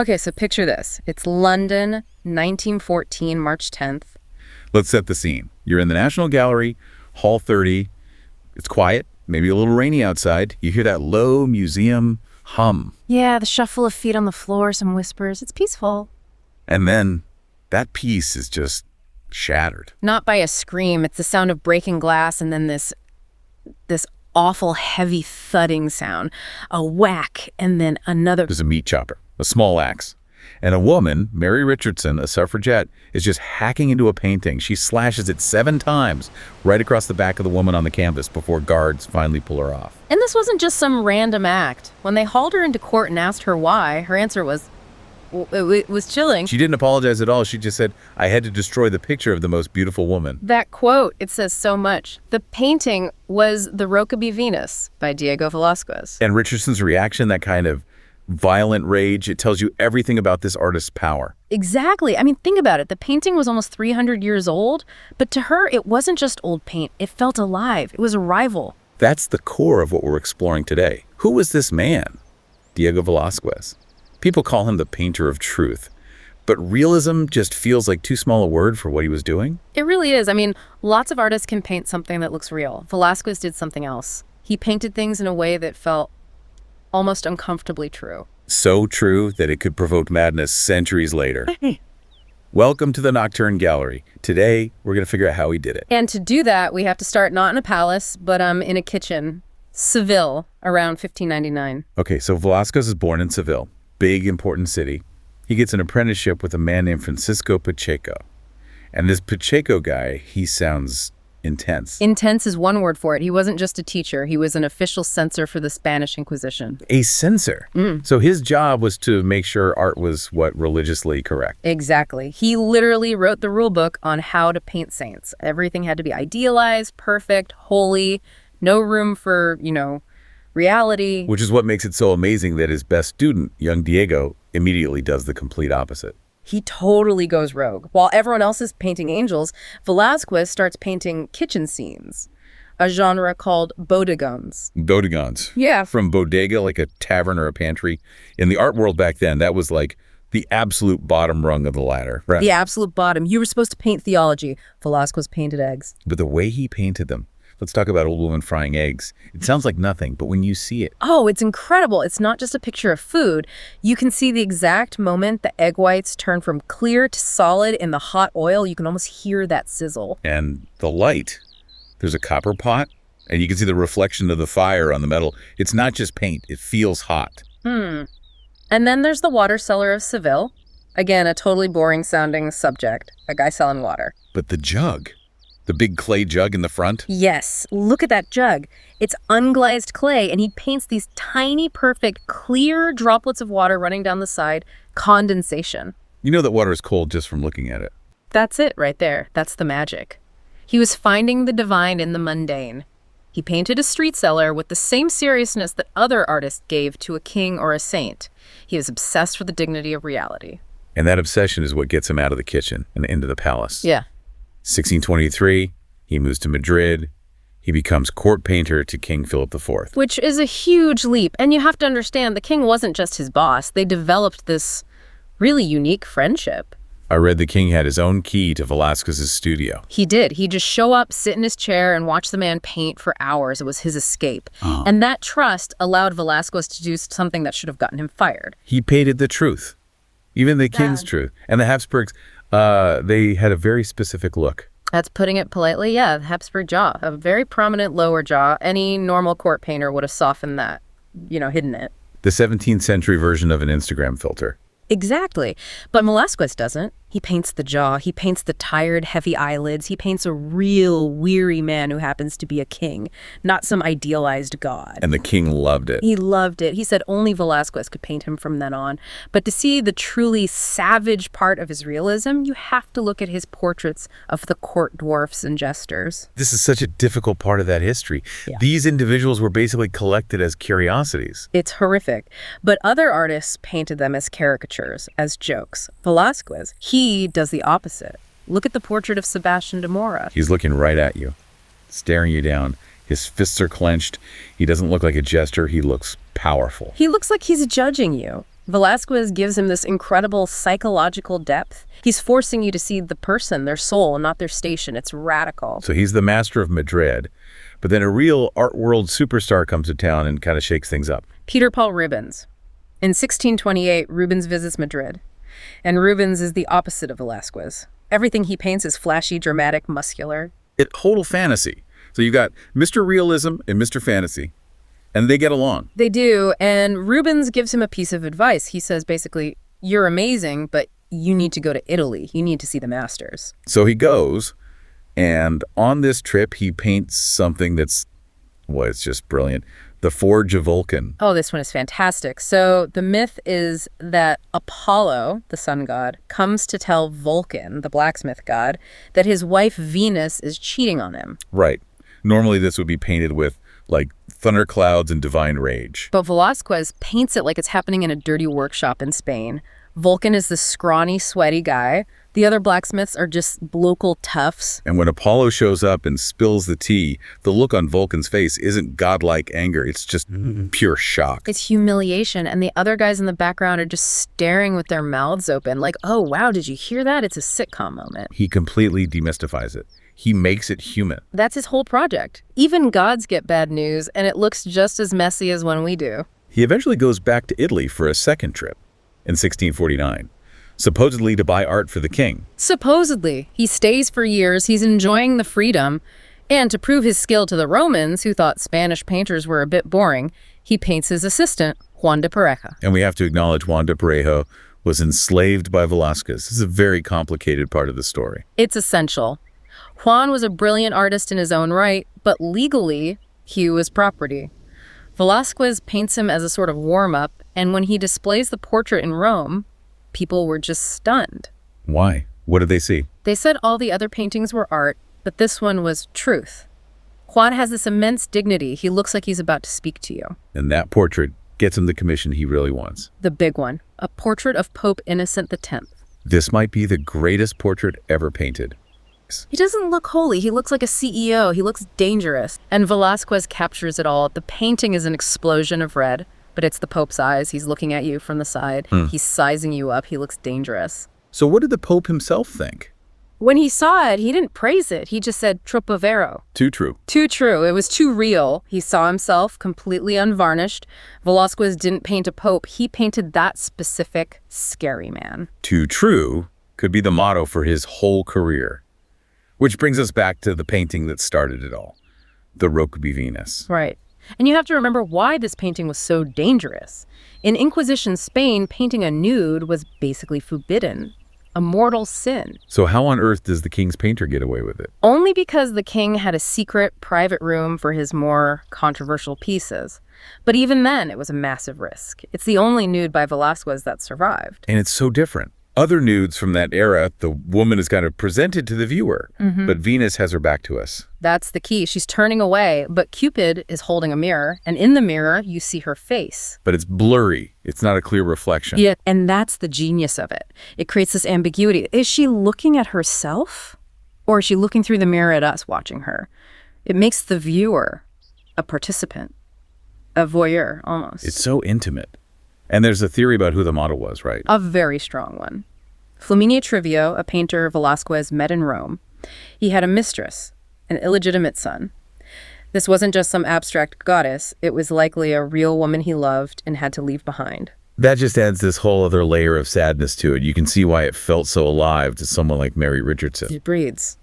Okay, so picture this. It's London, 1914, March 10th. Let's set the scene. You're in the National Gallery, Hall 30. It's quiet, maybe a little rainy outside. You hear that low museum hum. Yeah, the shuffle of feet on the floor, some whispers. It's peaceful. And then that piece is just shattered. Not by a scream. It's the sound of breaking glass and then this awful, heavy thudding sound. A whack and then another. There's a meat chopper, a small axe. And a woman, Mary Richardson, a suffragette, is just hacking into a painting. She slashes it 7 times right across the back of the woman on the canvas before guards finally pull her off. And this wasn't just some random act. When they hauled her into court and asked her why, her answer was, it was chilling. She didn't apologize at all. She just said, I had to destroy the picture of the most beautiful woman. That quote, it says so much. The painting was the Rokeby Venus by Diego Velázquez. And Richardson's reaction, that kind of violent rage, it tells you everything about this artist's power. Exactly. I mean, think about it. The painting was almost 300 years old, but to her, it wasn't just old paint. It felt alive. It was a rival. That's the core of what we're exploring today. Who was this man? Diego Velázquez. People call him the painter of truth. But realism just feels like too small a word for what he was doing. It really is. I mean, lots of artists can paint something that looks real. Velázquez did something else. He painted things in a way that felt almost uncomfortably true. So true that it could provoke madness centuries later. Welcome to the Nocturne Gallery. Today, we're going to figure out how he did it. And to do that, we have to start not in a palace, but in a kitchen. Seville, around 1599. Okay, so Velázquez is born in Seville, big, important city. He gets an apprenticeship with a man named Francisco Pacheco. And this Pacheco guy, he sounds intense. Intense is one word for it. He wasn't just a teacher. He was an official censor for the Spanish Inquisition. A censor? So his job was to make sure art was what religiously correct. Exactly. He literally wrote the rule book on how to paint saints. Everything had to be idealized, perfect, holy, no room for, reality. Which is what makes it so amazing that his best student, young Diego, immediately does the complete opposite. He totally goes rogue. While everyone else is painting angels, Velázquez starts painting kitchen scenes, a genre called bodegones. Bodegones. Yeah. From bodega, like a tavern or a pantry. In the art world back then, that was like the absolute bottom rung of the ladder. Right? The absolute bottom. You were supposed to paint theology. Velázquez painted eggs. But the way he painted them, let's talk about Old Woman Frying Eggs. It sounds like nothing, but when you see it... Oh, it's incredible. It's not just a picture of food. You can see the exact moment the egg whites turn from clear to solid in the hot oil. You can almost hear that sizzle. And the light. There's a copper pot, and you can see the reflection of the fire on the metal. It's not just paint. It feels hot. And then there's the water cellar of Seville. Again, a totally boring sounding subject. A guy selling water. But the jug... the big clay jug in the front? Yes, look at that jug. It's unglazed clay, and he paints these tiny, perfect, clear droplets of water running down the side, condensation. You know that water is cold just from looking at it. That's it right there. That's the magic. He was finding the divine in the mundane. He painted a street cellar with the same seriousness that other artists gave to a king or a saint. He was obsessed with the dignity of reality. And that obsession is what gets him out of the kitchen and into the palace. Yeah. 1623, he moves to Madrid. He becomes court painter to King Philip IV. Which is a huge leap. And you have to understand, the king wasn't just his boss. They developed this really unique friendship. I read the king had his own key to Velázquez's studio. He did. He'd just show up, sit in his chair, and watch the man paint for hours. It was his escape. And that trust allowed Velázquez to do something that should have gotten him fired. He painted the truth, even the king's truth. And the Habsburgs, they had a very specific look. That's putting it politely. Yeah, the Habsburg jaw, a very prominent lower jaw. Any normal court painter would have softened that, hidden it. The 17th century version of an Instagram filter. Exactly. But Velázquez doesn't. He paints the jaw. He paints the tired, heavy eyelids. He paints a real, weary man who happens to be a king, not some idealized god. And the king loved it. He loved it. He said only Velázquez could paint him from then on. But to see the truly savage part of his realism, you have to look at his portraits of the court dwarfs and jesters. This is such a difficult part of that history. Yeah. These individuals were basically collected as curiosities. It's horrific. But other artists painted them as caricatures, as jokes. Velázquez, he does the opposite. Look at the portrait of Sebastian de Mora. He's looking right at you, staring you down. His fists are clenched. He doesn't look like a jester. He looks powerful. He looks like he's judging you. Velázquez gives him this incredible psychological depth. He's forcing you to see the person, their soul, and not their station. It's radical. So he's the master of Madrid, but then a real art world superstar comes to town and kind of shakes things up. Peter Paul Rubens. In 1628, Rubens visits Madrid, and Rubens is the opposite of Velázquez. Everything he paints is flashy, dramatic, muscular. It's total fantasy. So you got Mr. Realism and Mr. Fantasy, and they get along. They do, and Rubens gives him a piece of advice. He says basically, you're amazing, but you need to go to Italy. You need to see the masters. So he goes, and on this trip, he paints something that's, well, it's just brilliant. The Forge of Vulcan. Oh, this one is fantastic. So the myth is that Apollo, the sun god, comes to tell Vulcan, the blacksmith god, that his wife Venus is cheating on him. Right. Normally this would be painted with, like, thunderclouds and divine rage. But Velázquez paints it like it's happening in a dirty workshop in Spain. Vulcan is the scrawny, sweaty guy. The other blacksmiths are just local toughs. And when Apollo shows up and spills the tea, the look on Vulcan's face isn't godlike anger. It's just pure shock. It's humiliation, and the other guys in the background are just staring with their mouths open like, oh, wow, did you hear that? It's a sitcom moment. He completely demystifies it. He makes it human. That's his whole project. Even gods get bad news, and it looks just as messy as when we do. He eventually goes back to Italy for a second trip in 1649. Supposedly to buy art for the king. Supposedly. He stays for years, he's enjoying the freedom, and to prove his skill to the Romans, who thought Spanish painters were a bit boring, he paints his assistant, Juan de Pareja. And we have to acknowledge Juan de Pareja was enslaved by Velázquez. This is a very complicated part of the story. It's essential. Juan was a brilliant artist in his own right, but legally, he was property. Velázquez paints him as a sort of warm-up, and when he displays the portrait in Rome, people were just stunned. Why? What did they see? They said all the other paintings were art, but this one was truth. Juan has this immense dignity. He looks like he's about to speak to you. And that portrait gets him the commission he really wants. The big one, a portrait of Pope Innocent X. This might be the greatest portrait ever painted. He doesn't look holy. He looks like a CEO. He looks dangerous. And Velázquez captures it all. The painting is an explosion of red, but it's the Pope's eyes. He's looking at you from the side. He's sizing you up. He looks dangerous. So what did the Pope himself think? When he saw it, he didn't praise it. He just said, troppo vero. Too true. Too true. It was too real. He saw himself completely unvarnished. Velázquez didn't paint a pope. He painted that specific scary man. Too true could be the motto for his whole career. Which brings us back to the painting that started it all, the Rokeby Venus. Right. And you have to remember why this painting was so dangerous. In Inquisition Spain, painting a nude was basically forbidden, a mortal sin. So how on earth does the king's painter get away with it? Only because the king had a secret private room for his more controversial pieces. But even then, it was a massive risk. It's the only nude by Velázquez that survived. And it's so different. Other nudes from that era, the woman is kind of presented to the viewer, but Venus has her back to us. That's the key. She's turning away, but Cupid is holding a mirror, and in the mirror, you see her face. But it's blurry. It's not a clear reflection. Yeah, and that's the genius of it. It creates this ambiguity. Is she looking at herself, or is she looking through the mirror at us watching her? It makes the viewer a participant, a voyeur, almost. It's so intimate. And there's a theory about who the model was, right? A very strong one. Flaminia Trivio, a painter Velázquez met in Rome. He had a mistress, an illegitimate son. This wasn't just some abstract goddess. It was likely a real woman he loved and had to leave behind. That just adds this whole other layer of sadness to it. You can see why it felt so alive to someone like Mary Richardson. It breeds.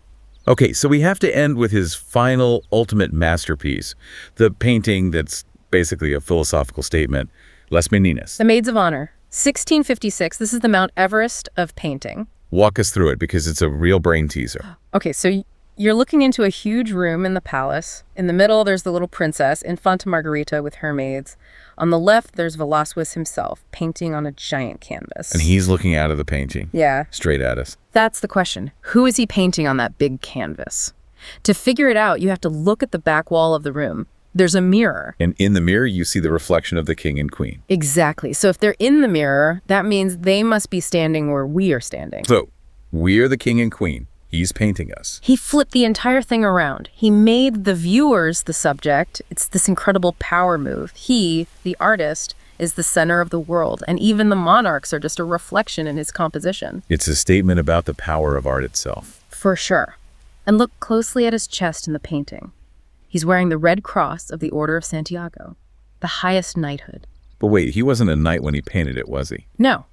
Okay, so we have to end with his final, ultimate masterpiece, the painting that's basically a philosophical statement, Les Meninas. The Maids of Honor, 1656. This is the Mount Everest of painting. Walk us through it because it's a real brain teaser. Okay, so you're looking into a huge room in the palace. In the middle, there's the little princess, Infanta Margarita with her maids. On the left, there's Velázquez himself, painting on a giant canvas. And he's looking out of the painting. Yeah. Straight at us. That's the question. Who is he painting on that big canvas? To figure it out, you have to look at the back wall of the room. There's a mirror. And in the mirror, you see the reflection of the king and queen. Exactly. So if they're in the mirror, that means they must be standing where we are standing. So, we are the king and queen. He's painting us. He flipped the entire thing around. He made the viewers the subject. It's this incredible power move. He, the artist, is the center of the world, and even the monarchs are just a reflection in his composition. It's a statement about the power of art itself. For sure. And look closely at his chest in the painting. He's wearing the Red Cross of the Order of Santiago, the highest knighthood. But wait, he wasn't a knight when he painted it, was he? No.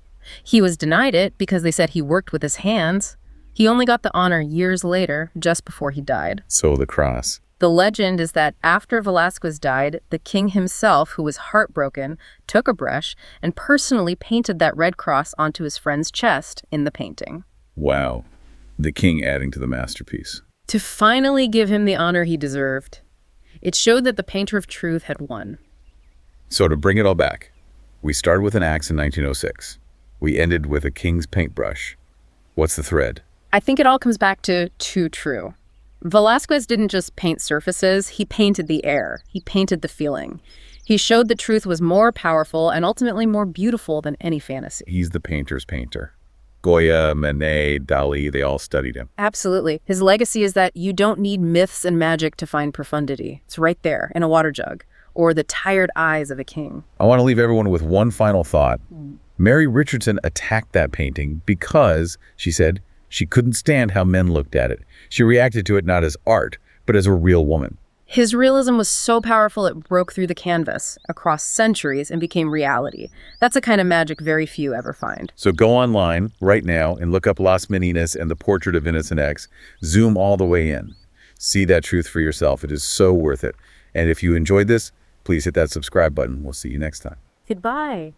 He was denied it because they said he worked with his hands. He only got the honor years later, just before he died. So the cross. The legend is that after Velázquez died, the king himself, who was heartbroken, took a brush and personally painted that red cross onto his friend's chest in the painting. Wow. The king adding to the masterpiece. To finally give him the honor he deserved. It showed that the painter of truth had won. So to bring it all back, we started with an axe in 1906. We ended with a king's paintbrush. What's the thread? I think it all comes back to too true. Velázquez didn't just paint surfaces, he painted the air. He painted the feeling. He showed that truth was more powerful and ultimately more beautiful than any fantasy. He's the painter's painter. Goya, Manet, Dalí, they all studied him. Absolutely. His legacy is that you don't need myths and magic to find profundity. It's right there in a water jug, or the tired eyes of a king. I want to leave everyone with one final thought. Mary Richardson attacked that painting because, she said, she couldn't stand how men looked at it. She reacted to it not as art, but as a real woman. His realism was so powerful it broke through the canvas across centuries and became reality. That's a kind of magic very few ever find. So go online right now and look up Las Meninas and the Portrait of Venus and X. Zoom all the way in. See that truth for yourself. It is so worth it. And if you enjoyed this, please hit that subscribe button. We'll see you next time. Goodbye.